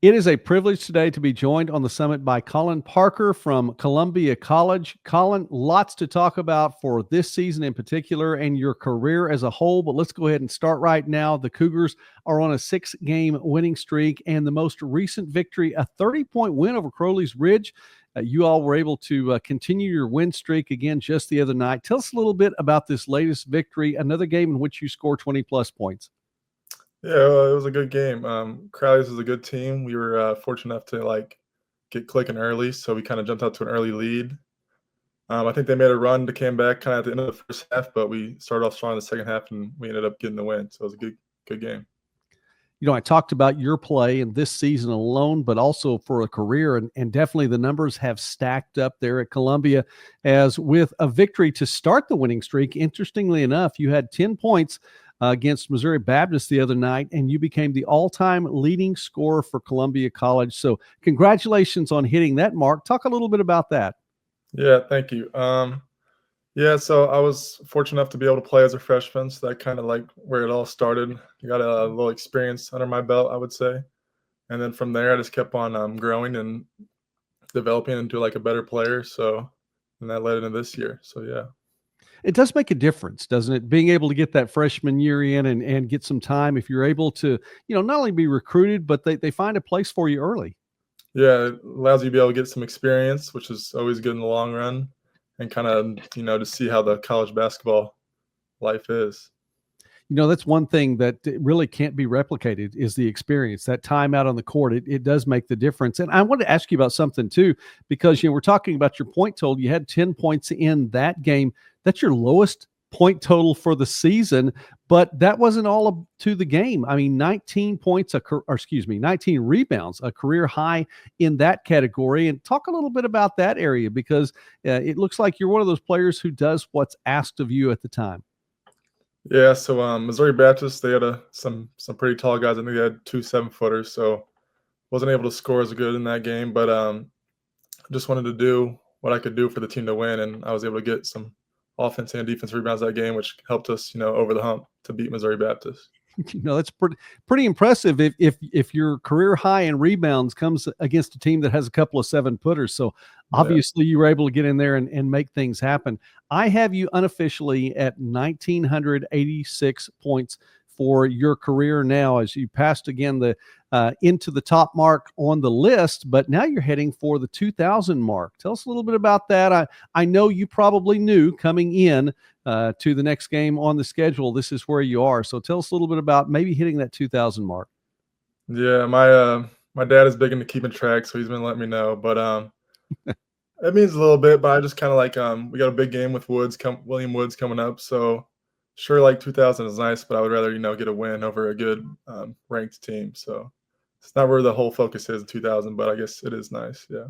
It is a privilege today to be joined on the summit by Collin Parker from Columbia College. Collin, lots to talk about for this season in particular and your career as a whole, but let's go ahead and start right now. The Cougars are on a 6-game winning streak, and the most recent victory, a 30-point win over Crowley's Ridge. You all were able to continue your win streak again just the other night. Tell us a little bit about this latest victory, another game in which you scored 20-plus points. Yeah, it was a good game. Crowley's is a good team. We were fortunate enough to get clicking early, so we kind of jumped out to an early lead. I think they made a run to came back kind of at the end of the first half, but we started off strong in the second half, and we ended up getting the win. So it was a good game. You know, I talked about your play in this season alone, but also for a career, and definitely the numbers have stacked up there at Columbia, as with a victory to start the winning streak. Interestingly enough, you had 10 points against Missouri Baptist the other night, and you became the all-time leading scorer for Columbia College. So congratulations on hitting that mark. Talk a little bit about that. Yeah, thank you. So I was fortunate enough to be able to play as a freshman, so that kind of where it all started. I got a little experience under my belt, I would say. And then from there, I just kept on growing and developing into a better player. And that led into this year. So, yeah. It does make a difference, doesn't it? Being able to get that freshman year in and get some time, if you're able to, not only be recruited, but they find a place for you early. Yeah, it allows you to be able to get some experience, which is always good in the long run, and kind of, to see how the college basketball life is. That's one thing that really can't be replicated is the experience, that time out on the court. It does make the difference. And I want to ask you about something too, because, we're talking about your point total. You had 10 points in that game. That's your lowest point total for the season, but that wasn't all up to the game. I mean, 19 rebounds, a career high in that category. And talk a little bit about that area, because it looks like you're one of those players who does what's asked of you at the time. Yeah, so Missouri Baptist, they had some pretty tall guys. I think they had 2 7-footers, so wasn't able to score as good in that game, but just wanted to do what I could do for the team to win, and I was able to get some offense and defense rebounds that game, which helped us, over the hump to beat Missouri Baptist. That's pretty impressive if your career high in rebounds comes against a team that has a couple of 7-footers. So obviously you were able to get in there and make things happen. I have you unofficially at 1,986 points for your career now, as you passed again the into the top mark on the list, but now you're heading for the 2,000 mark. Tell us a little bit about that. I know you probably knew coming in to the next game on the schedule, this is where you are. So tell us a little bit about maybe hitting that 2,000 mark. Yeah, my dad is big into keeping track, so he's been letting me know. But it means a little bit. But I just kind of we got a big game with William Woods coming up, so sure, 2,000 is nice, but I would rather get a win over a good ranked team. So it's not where the whole focus is, 2,000, but I guess it is nice. Yeah.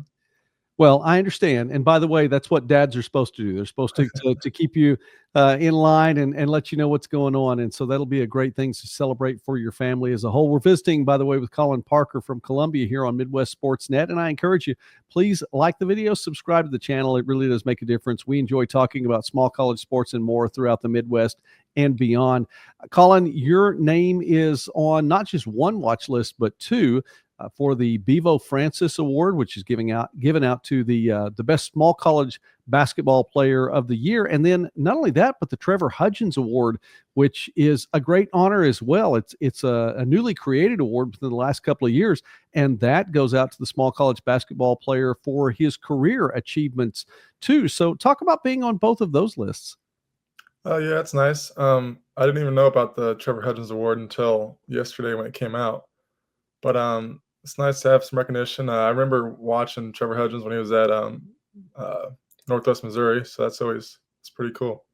Well, I understand. And by the way, that's what dads are supposed to do. They're supposed to keep you in line and let you know what's going on. And so that'll be a great thing to celebrate for your family as a whole. We're visiting, by the way, with Collin Parker from Columbia here on Midwest Sports Net. And I encourage you, please like the video, subscribe to the channel. It really does make a difference. We enjoy talking about small college sports and more throughout the Midwest and beyond. Collin, your name is on not just one watch list, but 2. For the Bevo Frnacis Award, which is given out to the best small college basketball player of the year. And then not only that, but the Trevor Hudgins Award, which is a great honor as well. It's a newly created award within the last couple of years, and that goes out to the small college basketball player for his career achievements too. So talk about being on both of those lists. Yeah, it's nice. I didn't even know about the Trevor Hudgins Award until yesterday when it came out. But it's nice to have some recognition. I remember watching Trevor Hudgins when he was at Northwest Missouri, so it's pretty cool.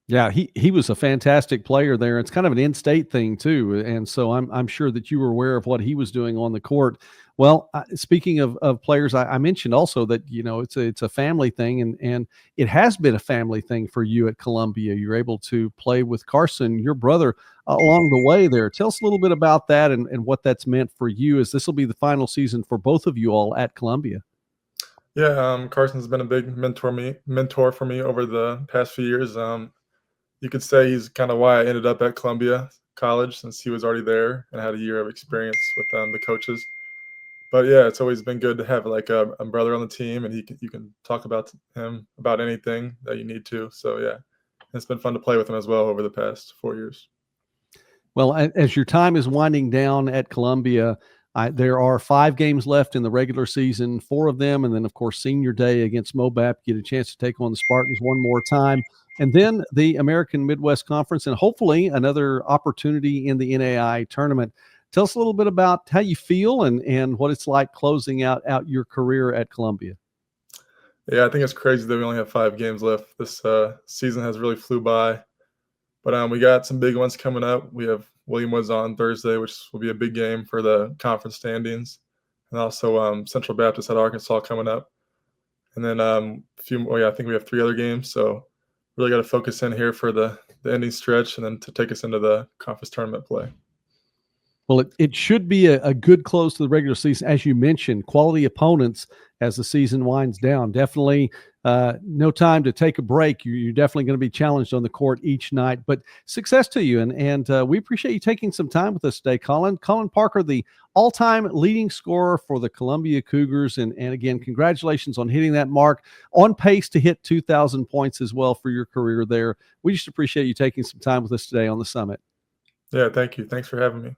Yeah, he was a fantastic player there. It's kind of an in-state thing too, and so I'm sure that you were aware of what he was doing on the court. Well, speaking of players, I mentioned also that it's a family thing, and it has been a family thing for you at Columbia. You're able to play with Carson, your brother, along the way there. Tell us a little bit about that and what that's meant for you, as this will be the final season for both of you all at Columbia. Yeah, Carson's been a big mentor for me over the past few years. You could say he's kind of why I ended up at Columbia. college since he was already there and had a year of experience with the coaches. But yeah, it's always been good to have like a brother on the team, and you can talk about him about anything that you need to. So yeah, it's been fun to play with him as well over the past 4 years. Well, as your time is winding down at Columbia, there are 5 games left in the regular season, 4 of them, and then, of course, senior day against Mobap. Get a chance to take on the Spartans one more time, and then the American Midwest Conference, and hopefully another opportunity in the NAIA tournament. Tell us a little bit about how you feel and what it's like closing out your career at Columbia. Yeah, I think it's crazy that we only have 5 games left. This season has really flew by. But we got some big ones coming up. We have William Woods on Thursday, which will be a big game for the conference standings, and also Central Baptist at Arkansas coming up. And then a few more. Yeah, I think we have 3 other games. So really got to focus in here for the ending stretch, and then to take us into the conference tournament play. Well, it should be a good close to the regular season. As you mentioned, quality opponents as the season winds down. Definitely no time to take a break. You're definitely going to be challenged on the court each night. But success to you, and we appreciate you taking some time with us today, Collin. Collin Parker, the all-time leading scorer for the Columbia Cougars. And again, congratulations on hitting that mark. On pace to hit 2,000 points as well for your career there. We just appreciate you taking some time with us today on the Summit. Yeah, thank you. Thanks for having me.